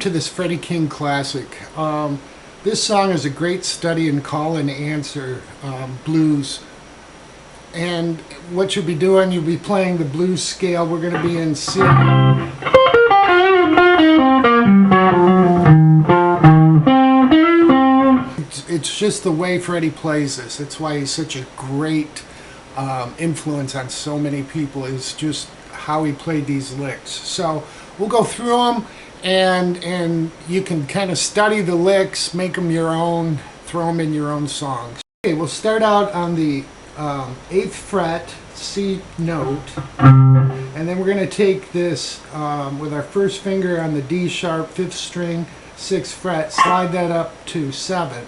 to this Freddie King classic. This song is a great study in call and answer blues. And what you'll be doing, you'll be playing the blues scale. We're going to be in C. It's just the way Freddie plays this. That's why he's such a great influence on so many people, is just how he played these licks. So we'll go through them, and you can kind of study the licks, make them your own, throw them in your own songs. Okay, we'll start out on the 8th fret C note, and then we're going to take this with our first finger on the D sharp 5th string, 6th fret, slide that up to 7.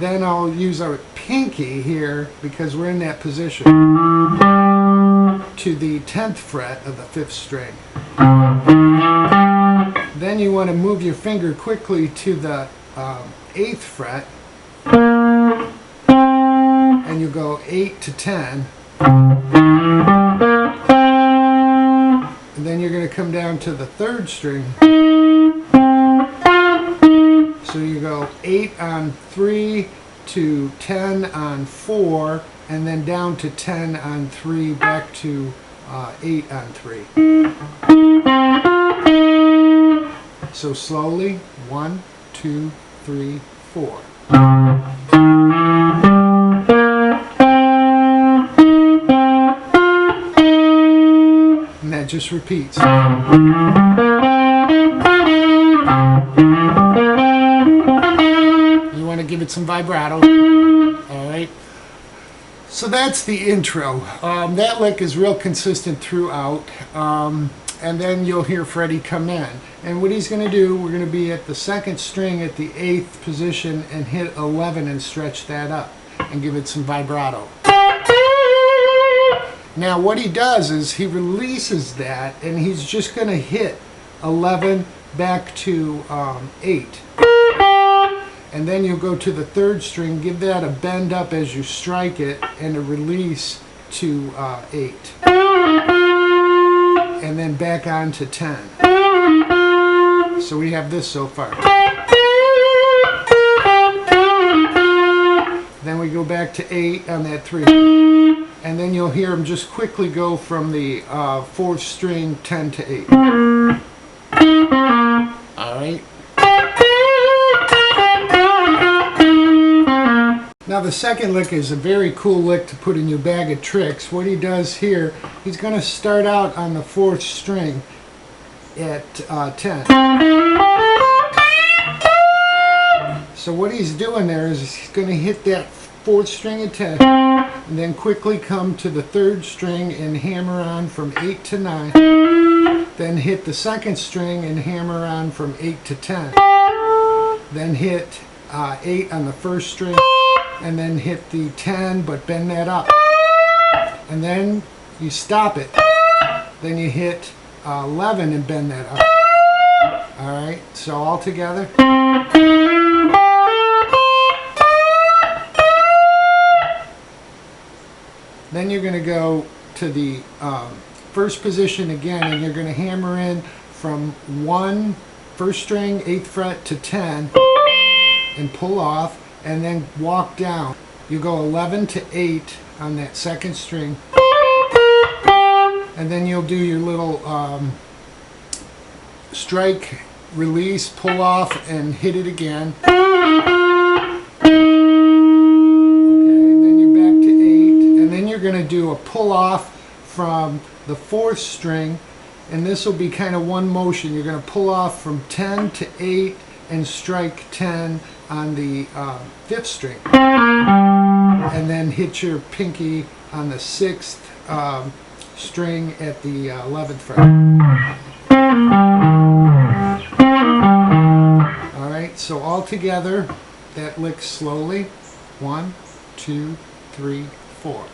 Then I'll use our pinky here, because we're in that position, to the 10th fret of the 5th string. Then you want to move your finger quickly to the 8th fret, and you go 8 to 10. And then you're going to come down to the 3rd string. So you go 8 on 3 to 10 on 4, and then down to 10 on 3, back to 8 on 3. So slowly, 1, 2, 3, 4. And that just repeats. You want to give it some vibrato. Alright. So that's the intro. That lick is real consistent throughout. And then you'll hear Freddie come in. And what he's going to do, we're going to be at the 2nd string at the 8th position and hit 11 and stretch that up and give it some vibrato. Now what he does is he releases that, and he's just going to hit 11 back to 8. And then you'll go to the 3rd string, give that a bend up as you strike it, and a release to 8. And then back on to 10. So we have this so far. Then we go back to 8 on that 3. And then you'll hear him just quickly go from the 4th string 10 to 8. Alright. Now the second lick is a very cool lick to put in your bag of tricks. What he does here, he's going to start out on the 4th string at 10. So what he's doing there is he's going to hit that 4th string at 10, and then quickly come to the 3rd string and hammer on from 8 to 9. Then hit the 2nd string and hammer on from 8 to 10. Then hit 8 on the 1st string, and then hit the 10, but bend that up. And then you stop it. Then you hit 11 and bend that up. Alright, so all together. Then you're going to go to the 1st position again, and you're going to hammer in from 1st string, 8th fret to 10, and pull off, and then walk down. You go 11 to 8 on that 2nd string, and then you'll do your little strike, release, pull off, and hit it again. Going to do a pull off from the 4th string, and this will be kind of one motion. You're going to pull off from 10 to 8 and strike 10 on the 5th string, and then hit your pinky on the 6th string at the 11th fret. Alright, so all together that licks slowly. 1, 2, 3, 4.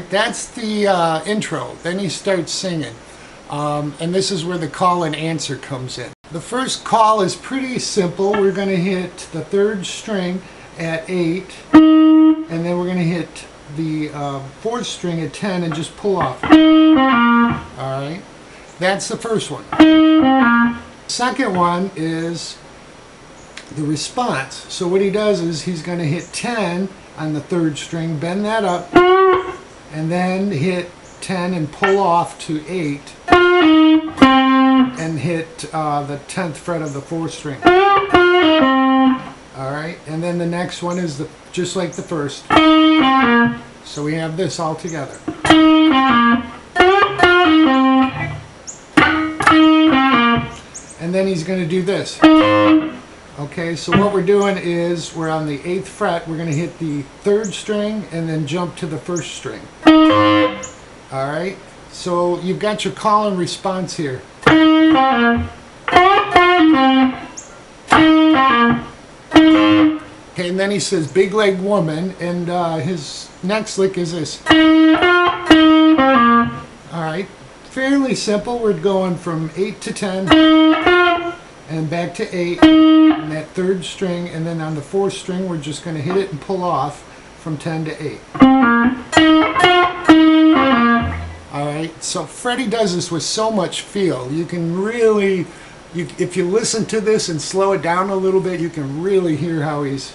That's the intro. Then he starts singing. And this is where the call and answer comes in. The first call is pretty simple. We're going to hit the third string at 8, and then we're going to hit the fourth string at 10 and just pull off. Alright, that's the first one. Second one is the response. So what he does is he's going to hit 10 on the third string, bend that up, and then hit 10 and pull off to 8 and hit the 10th fret of the fourth string. Alright, and then the next one is just like the first. So we have this all together. And then he's going to do this. Okay, so what we're doing is we're on the 8th fret, we're going to hit the third string and then jump to the first string. Alright, so you've got your call and response here. Okay, and then he says big leg woman, and his next lick is this. Alright, fairly simple. We're going from 8 to 10 and back to 8 on that third string, and then on the fourth string we're just going to hit it and pull off from 10 to 8. Alright, so Freddie does this with so much feel. You can really, if you listen to this and slow it down a little bit, you can really hear how he's...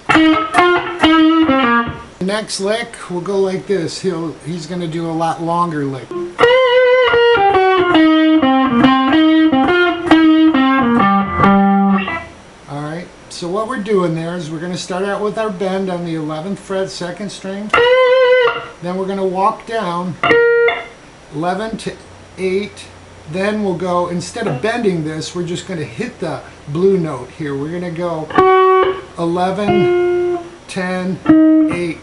The next lick will go like this. He's going to do a lot longer lick. Alright, so what we're doing there is we're going to start out with our bend on the 11th fret, 2nd string. Then we're going to walk down 11 to 8. Then we'll go, instead of bending this, we're just going to hit the blue note here. We're going to go 11, 10, 8.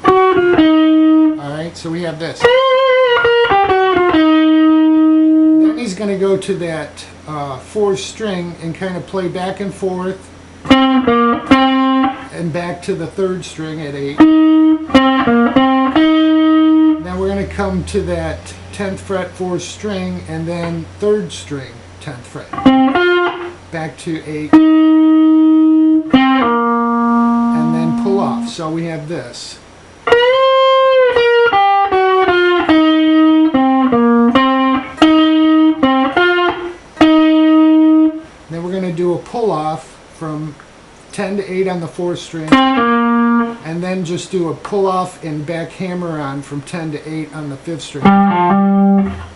Alright, so we have this. Then he's going to go to that 4th string and kind of play back and forth and back to the 3rd string at 8. Then we're going to come to that 10th fret, 4th string, and then 3rd string, 10th fret. Back to 8. And then pull off. So we have this. Then we're going to do a pull off from 10 to 8 on the 4th string. And then just do a pull off and back hammer on from 10 to 8 on the 5th string.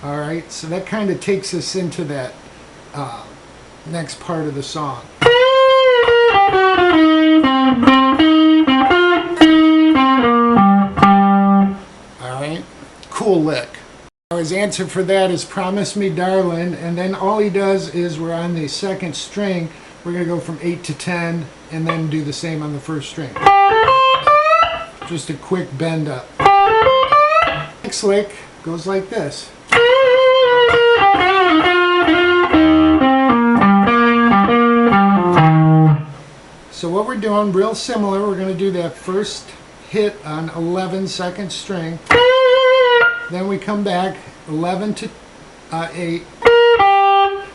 Alright, so that kind of takes us into that next part of the song. Alright, cool lick. His answer for that is Promise Me Darling, and then all he does is we're on the 2nd string, we're going to go from 8 to 10 and then do the same on the 1st string. Just a quick bend up. Next lick goes like this. So what we're doing, real similar, we're going to do that first hit on 11, 2nd string. Then we come back 11 to 8.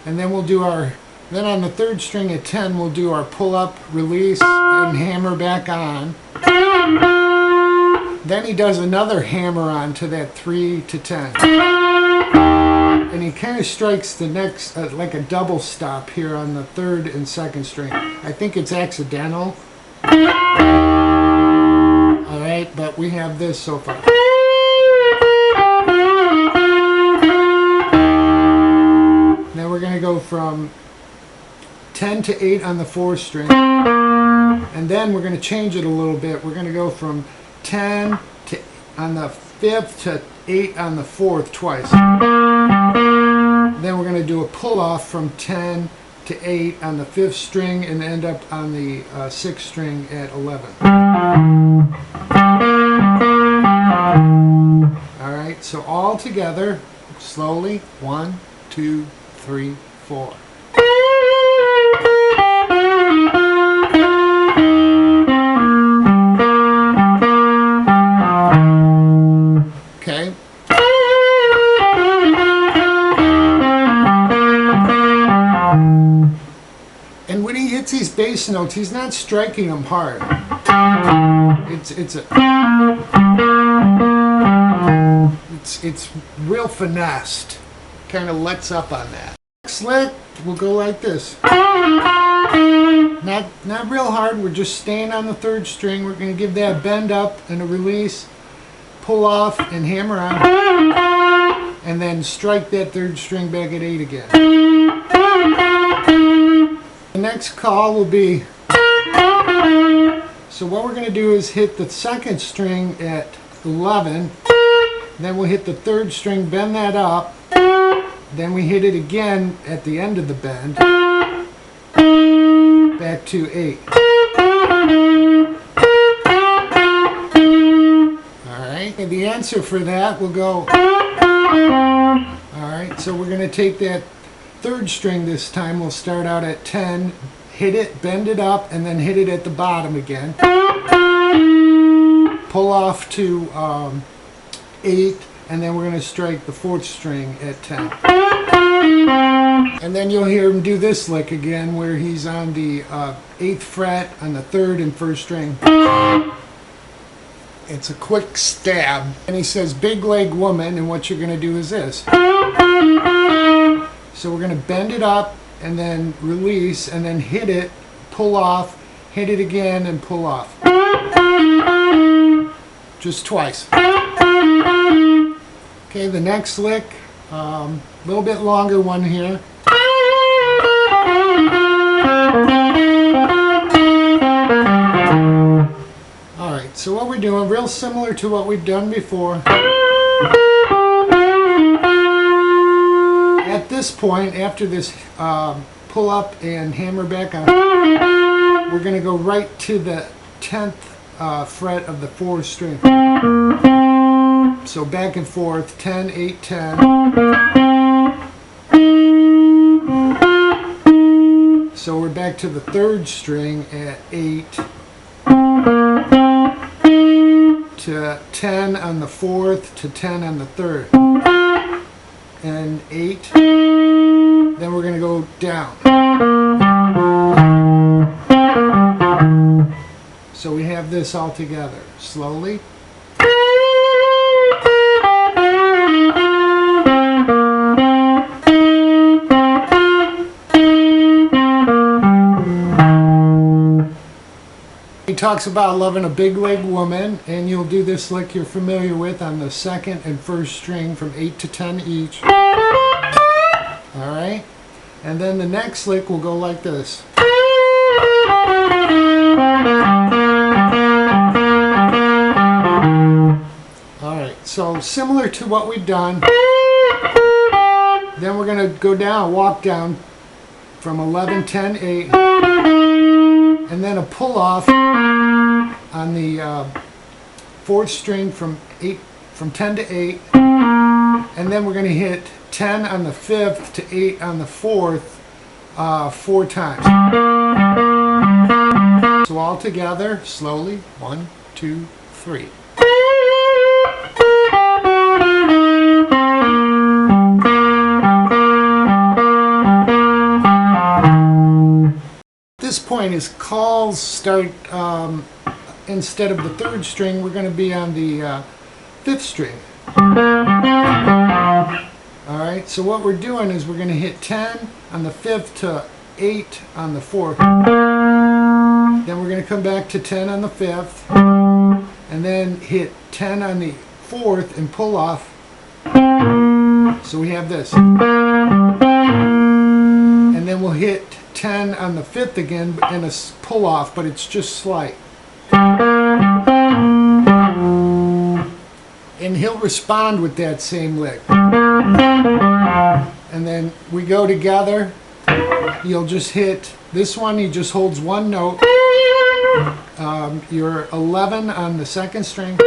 And then we'll do our, then on the 3rd string at 10, we'll do our pull up, release, and hammer back on. Then he does another hammer on to that 3 to 10. And he kind of strikes the next, like a double stop here on the 3rd and 2nd string. I think it's accidental. Alright, but we have this so far. Then we're going to go from 10 to 8 on the 4th string. And then we're going to change it a little bit. We're going to go from 10 to on the 5th to 8 on the 4th twice. Then we're going to do a pull off from 10 to 8 on the 5th string and end up on the 6th string at 11. Alright, so all together, slowly, 1, 2, 3, 4. Okay. release notes, he's not striking them hard. It's real finessed. Kind of lets up on that. Next lick will go like this. Not real hard. We're just staying on the third string. We're going to give that bend up and a release, pull off and hammer on, and then strike that third string back at 8 again. The next call will be, so what we're going to do is hit the second string at 11, then we'll hit the third string, bend that up, then we hit it again at the end of the bend, back to 8. Alright, and the answer for that will go, alright, so we're going to take that third string this time. We'll start out at 10, hit it, bend it up, and then hit it at the bottom again. Pull off to 8, and then we're going to strike the fourth string at 10. And then you'll hear him do this lick again where he's on the 8th fret on the 3rd and 1st string. It's a quick stab. And he says, big leg woman, and what you're going to do is this. So we're going to bend it up and then release and then hit it, pull off, hit it again and pull off. Just twice. Okay, the next lick, a little bit longer one here. Alright, so what we're doing, real similar to what we've done before. At this point, after this pull up and hammer back on, we're going to go right to the 10th fret of the 4th string. So back and forth, 10, 8, 10. So we're back to the 3rd string at 8. To 10 on the 4th, to 10 on the 3rd. And 8. Then we're going to go down. So we have this all together. Slowly. He talks about loving a big leg woman, and you'll do this lick you're familiar with on the 2nd and 1st string from 8 to 10 each. Alright? And then the next lick will go like this. Alright, so similar to what we've done. Then we're going to go down, walk down from 11, 10, 8. And then a pull off on the 4th string from 10 to 8, and then we're going to hit 10 on the 5th to 8 on the 4th 4 times. So all together, slowly, 1, 2, 3. At this point, his calls start, instead of the 3rd string, we're going to be on the 5th string. Alright, so what we're doing is we're going to hit 10 on the 5th to 8 on the 4th. Then we're going to come back to 10 on the 5th, and then hit 10 on the 4th and pull off. So we have this. And then we'll hit 10 on the 5th again and a pull off, but it's just slight. And he'll respond with that same lick. And then we go together. You'll just hit this one, he just holds one note. You're 11 on the 2nd string.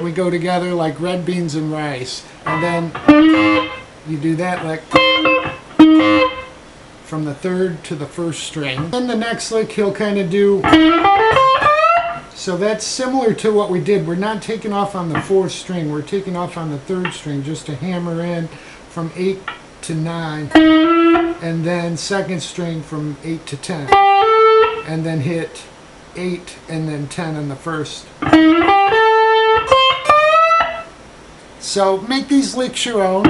We go together like red beans and rice. And then you do that lick from the 3rd to the 1st string. Then the next lick he'll kind of do. So that's similar to what we did. We're not taking off on the 4th string. We're taking off on the 3rd string just to hammer in from 8 to 9. And then 2nd string from 8 to 10. and then hit 8 and then 10 on the first. So make these licks your own.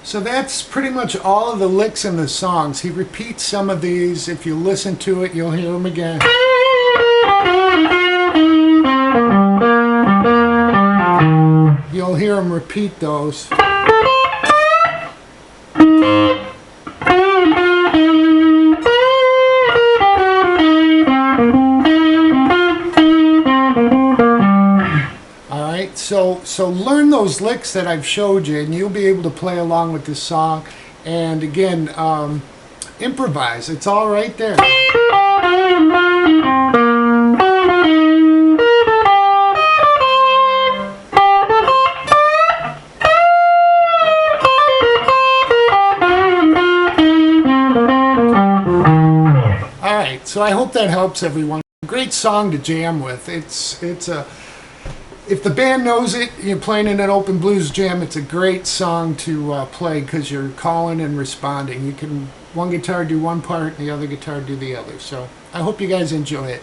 So that's pretty much all of the licks in the songs. He repeats some of these. If you listen to it, you'll hear them again. You'll hear him repeat those. So learn those licks that I've showed you, and you'll be able to play along with this song. And again, improvise. It's all right there. All right, so I hope that helps everyone. Great song to jam with. If the band knows it, you're playing in an open blues jam, it's a great song to play because you're calling and responding. You can one guitar do one part and the other guitar do the other. So I hope you guys enjoy it.